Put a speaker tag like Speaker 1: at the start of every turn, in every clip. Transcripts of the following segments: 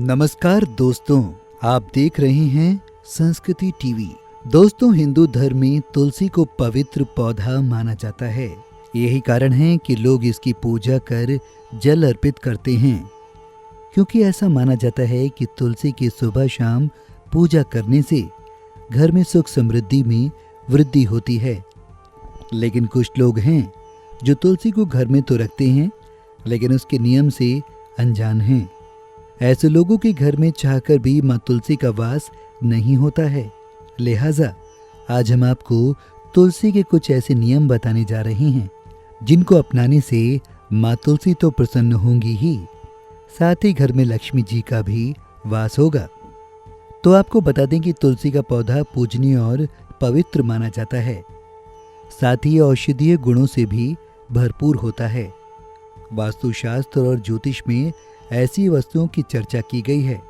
Speaker 1: नमस्कार दोस्तों, आप देख रहे हैं संस्कृति टीवी। दोस्तों, हिंदू धर्म में तुलसी को पवित्र पौधा माना जाता है। यही कारण है कि लोग इसकी पूजा कर जल अर्पित करते हैं, क्योंकि ऐसा माना जाता है कि तुलसी की सुबह शाम पूजा करने से घर में सुख समृद्धि में वृद्धि होती है। लेकिन कुछ लोग हैं जो तुलसी को घर में तो रखते हैं, लेकिन उसके नियम से अनजान हैं। ऐसे लोगों के घर में चाहकर भी माँ तुलसी का वास नहीं होता है। लिहाजा आज हम आपको तुलसी के कुछ ऐसे नियम बताने जा रहे हैं जिनको अपनाने से माँ तुलसी तो प्रसन्न होंगी ही, साथ ही घर में लक्ष्मी जी का भी वास होगा। तो आपको बता दें कि तुलसी का पौधा पूजनीय और पवित्र माना जाता है, साथ ही औषधीय गुणों से भी भरपूर होता है। वास्तुशास्त्र और ज्योतिष में ऐसी वस्तुओं की चर्चा की गई है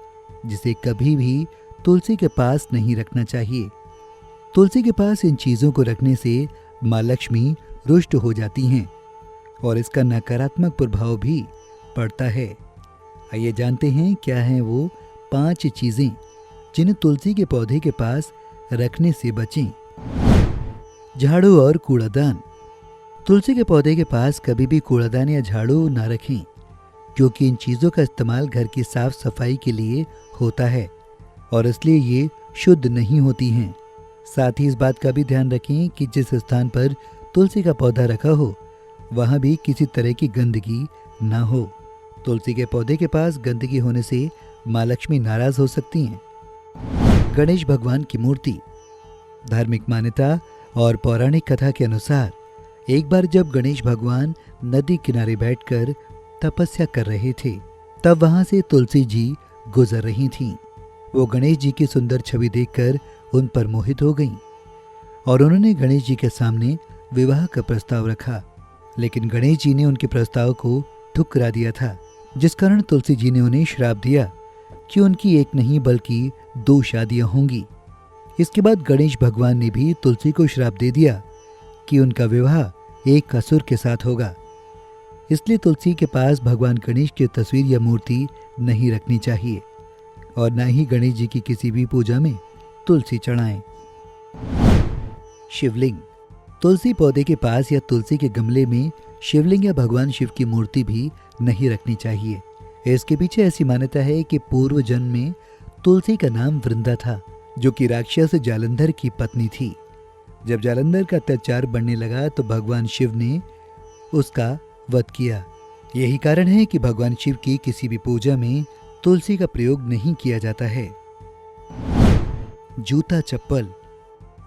Speaker 1: जिसे कभी भी तुलसी के पास नहीं रखना चाहिए। तुलसी के पास इन चीजों को रखने से माँ लक्ष्मी रुष्ट हो जाती हैं और इसका नकारात्मक प्रभाव भी पड़ता है। आइए जानते हैं क्या हैं वो 5 चीजें जिन्हें तुलसी के पौधे के पास रखने से बचें। झाड़ू और कूड़ादान। तुलसी के पौधे के पास कभी भी कूड़ादान या झाड़ू ना रखें, क्योंकि इन चीज़ों का इस्तेमाल घर की साफ सफाई के लिए होता है और इसलिए ये शुद्ध नहीं होती हैं। साथ ही इस बात का भी ध्यान रखें कि जिस स्थान पर तुलसी का पौधा रखा हो वहाँ भी किसी तरह की गंदगी ना हो। तुलसी के पौधे के पास गंदगी होने से माँ लक्ष्मी नाराज हो सकती हैं। गणेश भगवान की मूर्ति। धार्मिक मान्यता और पौराणिक कथा के अनुसार एक बार जब गणेश भगवान नदी किनारे बैठकर तपस्या कर रहे थे, तब वहां से तुलसी जी गुजर रही थीं। वो गणेश जी की सुंदर छवि देखकर उन पर मोहित हो गईं और उन्होंने गणेश जी के सामने विवाह का प्रस्ताव रखा, लेकिन गणेश जी ने उनके प्रस्ताव को ठुकरा दिया था, जिस कारण तुलसी जी ने उन्हें श्राप दिया कि उनकी एक नहीं बल्कि 2 शादियां होंगी। इसके बाद गणेश भगवान ने भी तुलसी को श्राप दे दिया कि उनका विवाह एक असुर के साथ होगा। इसलिए तुलसी के पास भगवान गणेश की तस्वीर या मूर्ति नहीं रखनी चाहिए और न ही गणेश जी की किसी भी पूजा में तुलसी चढ़ाएं। शिवलिंग। तुलसी पौधे के पास या तुलसी के गमले में शिवलिंग या भगवान शिव की मूर्ति भी नहीं रखनी चाहिए। इसके पीछे ऐसी मान्यता है कि पूर्व जन्म में तुलसी का नाम वृंदा था, जो कि राक्षस जालंधर की पत्नी थी। जब जालंधर का अत्याचार बढ़ने लगा तो भगवान शिव ने उसका वध किया। यही कारण है कि भगवान शिव की किसी भी पूजा में तुलसी का प्रयोग नहीं किया जाता है। जूता चप्पल।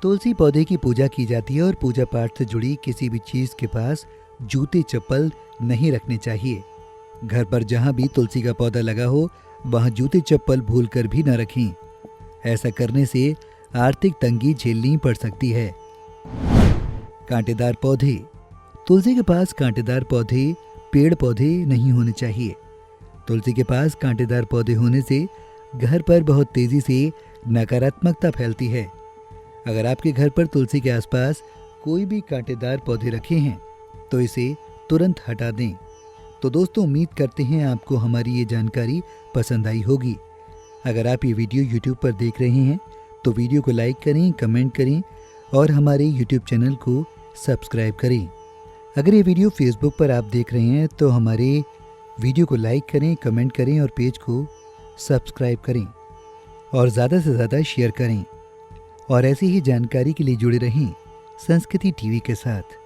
Speaker 1: तुलसी पौधे की पूजा की जाती है और पूजा पाठ से जुड़ी किसी भी चीज के पास जूते चप्पल नहीं रखने चाहिए। घर पर जहां भी तुलसी का पौधा लगा हो वहां जूते चप्पल भूलकर भी न रखें। ऐसा करने से आर्थिक तंगी झेलनी पड़ सकती है। कांटेदार पौधे। तुलसी के पास कांटेदार पौधे पेड़ पौधे नहीं होने चाहिए। तुलसी के पास कांटेदार पौधे होने से घर पर बहुत तेजी से नकारात्मकता फैलती है। अगर आपके घर पर तुलसी के आसपास कोई भी कांटेदार पौधे रखे हैं तो इसे तुरंत हटा दें। तो दोस्तों, उम्मीद करते हैं आपको हमारी ये जानकारी पसंद आई होगी। अगर आप ये वीडियो YouTube पर देख रहे हैं तो वीडियो को लाइक करें, कमेंट करें और हमारे YouTube चैनल को सब्सक्राइब करें। अगर ये वीडियो फेसबुक पर आप देख रहे हैं तो हमारे वीडियो को लाइक करें, कमेंट करें और पेज को सब्सक्राइब करें और ज़्यादा से ज़्यादा शेयर करें। और ऐसी ही जानकारी के लिए जुड़े रहें संस्कृति टीवी के साथ।